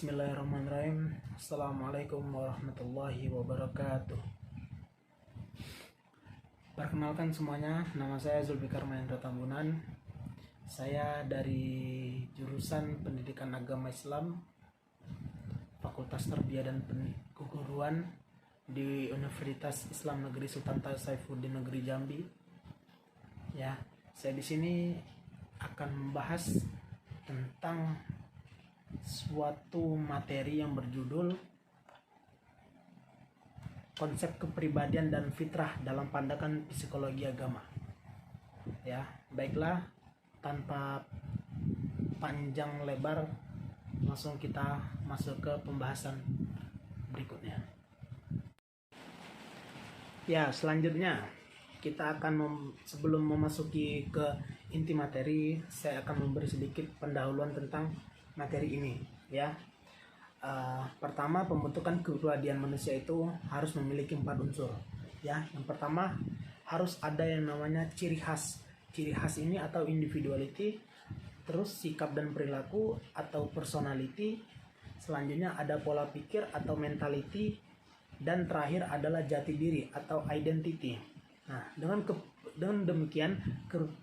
Bismillahirrahmanirrahim. Assalamualaikum warahmatullahi wabarakatuh. Perkenalkan semuanya, nama saya Zulfikar Mahendra Tambunan. Saya dari jurusan Pendidikan Agama Islam, Fakultas Tarbiyah dan Keguruan di Universitas Islam Negeri Sultan Saifuddin Negeri Jambi. Ya, saya di sini akan membahas tentang suatu materi yang berjudul konsep kepribadian dan fitrah dalam pandangan psikologi agama. Ya, baiklah, tanpa panjang lebar langsung kita masuk ke pembahasan berikutnya. Ya, selanjutnya kita akan sebelum memasuki ke inti materi, saya akan memberi sedikit pendahuluan tentang materi ini, ya. Pertama, pembentukan kepribadian manusia itu harus memiliki 4 unsur, ya. Yang pertama, harus ada yang namanya ciri khas. Ciri khas ini atau individuality, terus sikap dan perilaku atau personality, selanjutnya ada pola pikir atau mentality, dan terakhir adalah jati diri atau identity. Nah, dengan demikian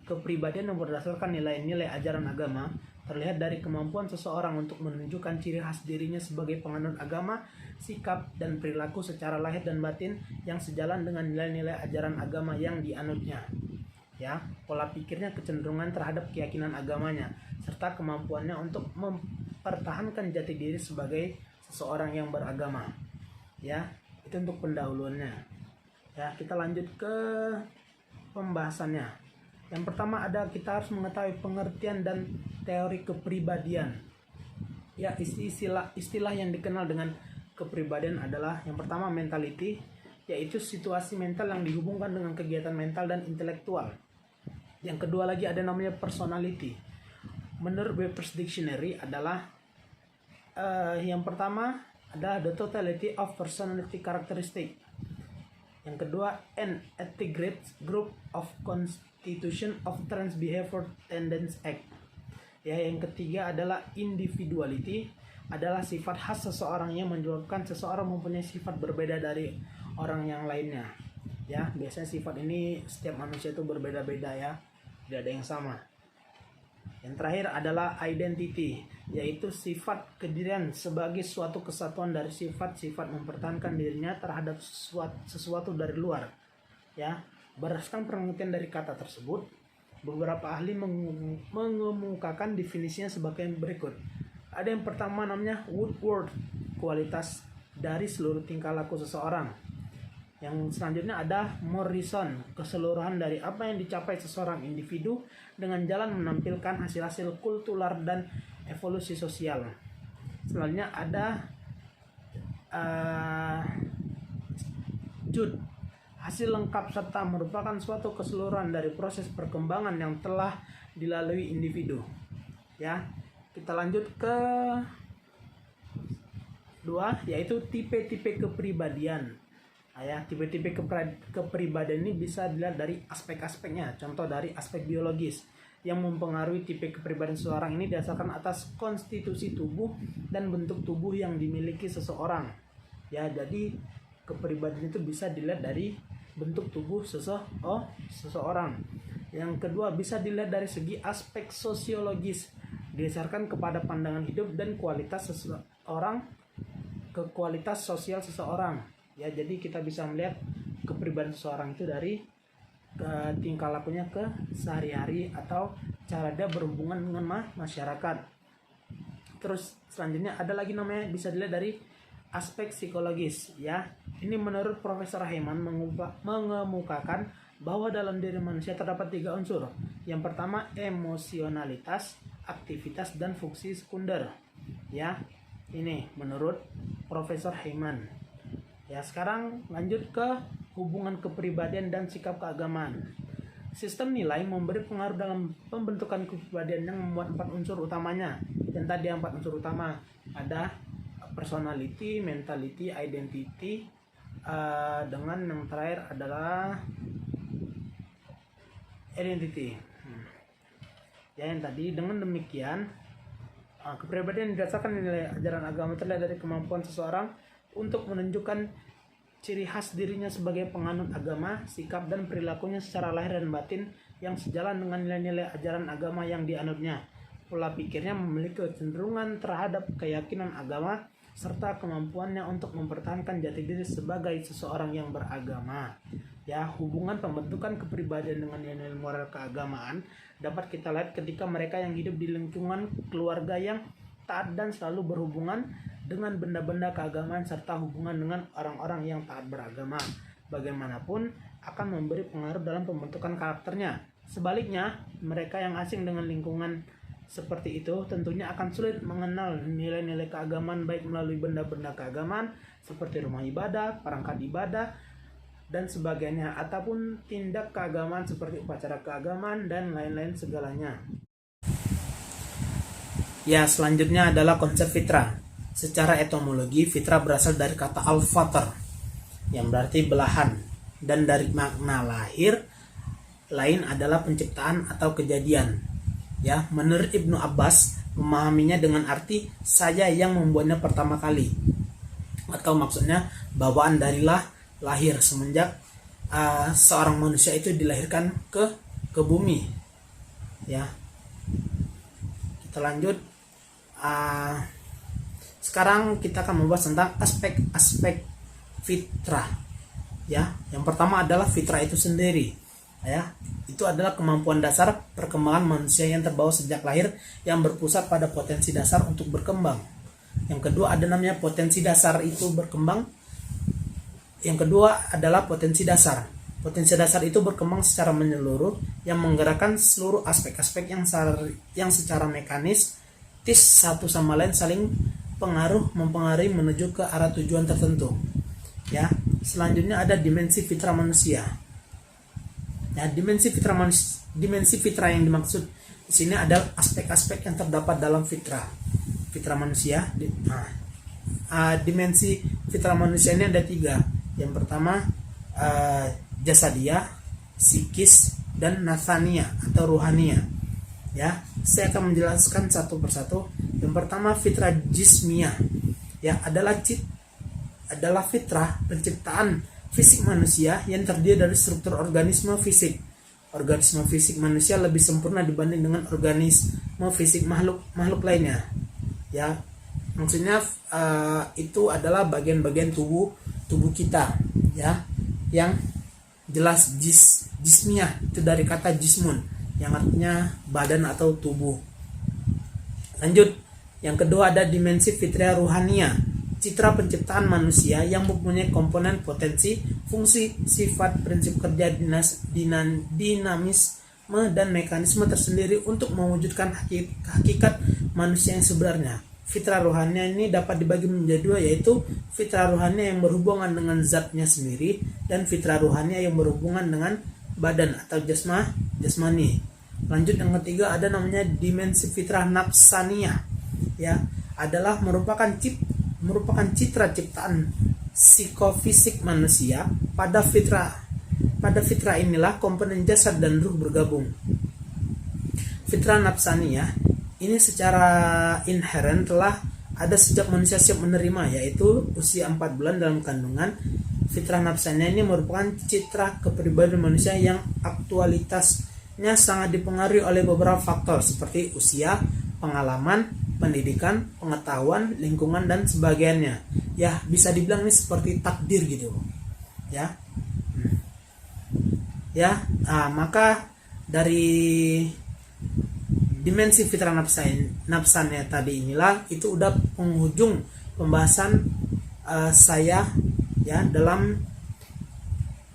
kepribadian yang berdasarkan nilai-nilai ajaran agama terlihat dari kemampuan seseorang untuk menunjukkan ciri khas dirinya sebagai penganut agama, sikap dan perilaku secara lahir dan batin yang sejalan dengan nilai-nilai ajaran agama yang dianutnya. Ya, pola pikirnya kecenderungan terhadap keyakinan agamanya serta kemampuannya untuk mempertahankan jati diri sebagai seseorang yang beragama. Ya, itu untuk pendahuluannya. Ya, kita lanjut ke pembahasannya. Yang pertama kita harus mengetahui pengertian dan teori kepribadian. Ya, istilah yang dikenal dengan kepribadian adalah yang pertama mentality, yaitu situasi mental yang dihubungkan dengan kegiatan mental dan intelektual. Yang kedua lagi ada namanya personality. Menurut Webster's Dictionary adalah yang pertama adalah the totality of personality characteristic. Yang kedua, an integrated group of constitution of trans behavior tendency act. Ya, yang ketiga adalah individuality, adalah sifat khas seseorang yang menyebabkan seseorang mempunyai sifat berbeda dari orang yang lainnya. Ya, biasanya sifat ini setiap manusia itu berbeda-beda, ya, tidak ada yang sama. Yang terakhir adalah identity, yaitu sifat kedirian sebagai suatu kesatuan dari sifat-sifat mempertahankan dirinya terhadap sesuatu dari luar. Ya, berdasarkan pengertian dari kata tersebut, beberapa ahli mengemukakan definisinya sebagai berikut. Ada yang pertama namanya Woodward, kualitas dari seluruh tingkah laku seseorang. Yang selanjutnya ada Morrison, keseluruhan dari apa yang dicapai seseorang individu dengan jalan menampilkan hasil-hasil kultural dan evolusi sosial. Selanjutnya ada Judd, hasil lengkap serta merupakan suatu keseluruhan dari proses perkembangan yang telah dilalui individu. Ya, kita lanjut ke 2, yaitu tipe-tipe kepribadian. Ya, tipe-tipe kepribadian ini bisa dilihat dari aspek-aspeknya. Contoh dari aspek biologis yang mempengaruhi tipe kepribadian seseorang ini didasarkan atas konstitusi tubuh dan bentuk tubuh yang dimiliki seseorang. Ya, jadi kepribadian itu bisa dilihat dari bentuk tubuh seseorang. Yang kedua, bisa dilihat dari segi aspek sosiologis didasarkan kepada pandangan hidup dan kualitas seseorang ke kualitas sosial seseorang. Ya, jadi kita bisa melihat kepribadian seseorang itu dari tingkah lakunya ke sehari-hari atau cara dia berhubungan dengan masyarakat. Terus selanjutnya ada lagi namanya bisa dilihat dari aspek psikologis, ya. Ini menurut Profesor Heyman mengemukakan bahwa dalam diri manusia terdapat 3 unsur. Yang pertama emosionalitas, aktivitas dan fungsi sekunder. Ya, ini menurut Profesor Heyman. Ya, sekarang lanjut ke hubungan kepribadian dan sikap keagamaan. Sistem nilai memberi pengaruh dalam pembentukan kepribadian yang memuat 4 unsur utamanya. Dan tadi 4 unsur utama ada personality, mentality, identity, dengan yang terakhir adalah identity. Ya, yang tadi dengan demikian Kepribadian didasarkan nilai ajaran agama terlihat dari kemampuan seseorang untuk menunjukkan ciri khas dirinya sebagai penganut agama, sikap dan perilakunya secara lahir dan batin yang sejalan dengan nilai-nilai ajaran agama yang dianutnya. Pola pikirnya memiliki kecenderungan terhadap keyakinan agama serta kemampuannya untuk mempertahankan jati diri sebagai seseorang yang beragama. Ya, hubungan pembentukan kepribadian dengan nilai moral keagamaan dapat kita lihat ketika mereka yang hidup di lingkungan keluarga yang taat dan selalu berhubungan dengan benda-benda keagamaan serta hubungan dengan orang-orang yang taat beragama. Bagaimanapun akan memberi pengaruh dalam pembentukan karakternya. Sebaliknya, mereka yang asing dengan lingkungan seperti itu tentunya akan sulit mengenal nilai-nilai keagamaan baik melalui benda-benda keagamaan seperti rumah ibadah, perangkat ibadah, dan sebagainya, ataupun tindak keagamaan seperti upacara keagamaan dan lain-lain segalanya. Ya, selanjutnya adalah konsep fitrah. Secara etimologi, fitrah berasal dari kata al-fatr yang berarti belahan, dan dari makna lahir lain adalah penciptaan atau kejadian. Ya, menurut Ibnu Abbas memahaminya dengan arti saya yang membuatnya pertama kali, atau maksudnya bawaan darilah lahir semenjak seorang manusia itu dilahirkan ke bumi. Ya, kita lanjut. Sekarang kita akan membahas tentang aspek-aspek fitrah. Ya, yang pertama adalah fitrah itu sendiri. Ya, itu adalah kemampuan dasar perkembangan manusia yang terbawa sejak lahir yang berpusat pada potensi dasar untuk berkembang. Yang kedua ada namanya potensi dasar itu berkembang. Yang kedua adalah potensi dasar. Potensi dasar itu berkembang secara menyeluruh yang menggerakkan seluruh aspek-aspek yang secara mekanis satu sama lain saling mempengaruhi menuju ke arah tujuan tertentu. Ya, selanjutnya ada dimensi fitrah manusia. Ya, dimensi fitrah yang dimaksud di sini adalah aspek-aspek yang terdapat dalam fitrah manusia. Dimensi fitrah manusia ini ada 3. Yang pertama jasadiyah, psikis, dan nathaniyah atau ruhaniyah. Ya, saya akan menjelaskan satu persatu. Yang pertama fitrah jismiyah, ya adalah fitrah penciptaan fisik manusia yang terdiri dari struktur organisme fisik. Organisme fisik manusia lebih sempurna dibanding dengan organisme fisik makhluk lainnya. Ya, maksudnya itu adalah bagian-bagian tubuh kita, ya, yang jelas jismiyah itu dari kata jismun yang artinya badan atau tubuh. Lanjut, yang kedua ada dimensi fitrah ruhaniyah, citra penciptaan manusia yang mempunyai komponen potensi, fungsi, sifat, prinsip kerja, dinamisme dan mekanisme tersendiri untuk mewujudkan hakikat manusia yang sebenarnya. Fitrah rohani ini dapat dibagi menjadi 2, yaitu fitrah rohani yang berhubungan dengan zatnya sendiri dan fitrah rohani yang berhubungan dengan badan atau jasmani. Lanjut, yang ketiga ada namanya dimensi fitrah nafsaniyah. Ya, adalah merupakan citra ciptaan psikofisik manusia. Pada fitrah inilah komponen jasad dan ruh bergabung. Fitrah nafsaniyah ini secara inheren telah ada sejak manusia siap menerima, yaitu usia 4 bulan dalam kandungan. Fitrah nafsaniyah ini merupakan citra kepribadian manusia yang aktualitasnya sangat dipengaruhi oleh beberapa faktor seperti usia, pengalaman, pendidikan, pengetahuan, lingkungan, dan sebagainya. Ya, bisa dibilang ini seperti takdir gitu. Ya. Ya, maka dari dimensi fitrah nafsannya tadi inilah itu udah penghujung pembahasan saya ya dalam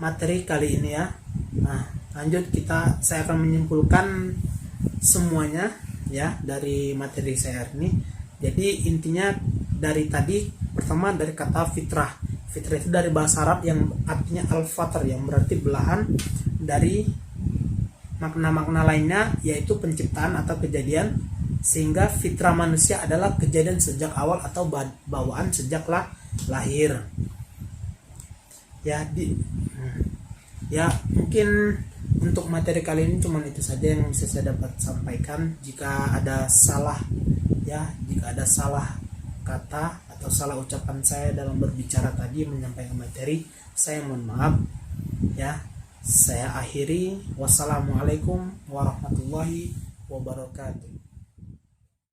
materi kali ini ya. Nah, lanjut saya akan menyimpulkan semuanya ya dari materi saya hari ini. Jadi intinya dari tadi pertama dari kata fitrah. Fitrah itu dari bahasa Arab yang artinya al-fatr yang berarti belahan dari makna-makna lainnya yaitu penciptaan atau kejadian, sehingga fitrah manusia adalah kejadian sejak awal atau bawaan sejak lahir. Ya mungkin untuk materi kali ini cuma itu saja yang bisa saya dapat sampaikan. Jika ada salah Ya, jika ada salah kata atau salah ucapan saya dalam berbicara tadi menyampaikan materi, saya mohon maaf. Ya, saya akhiri. Wassalamualaikum warahmatullahi wabarakatuh.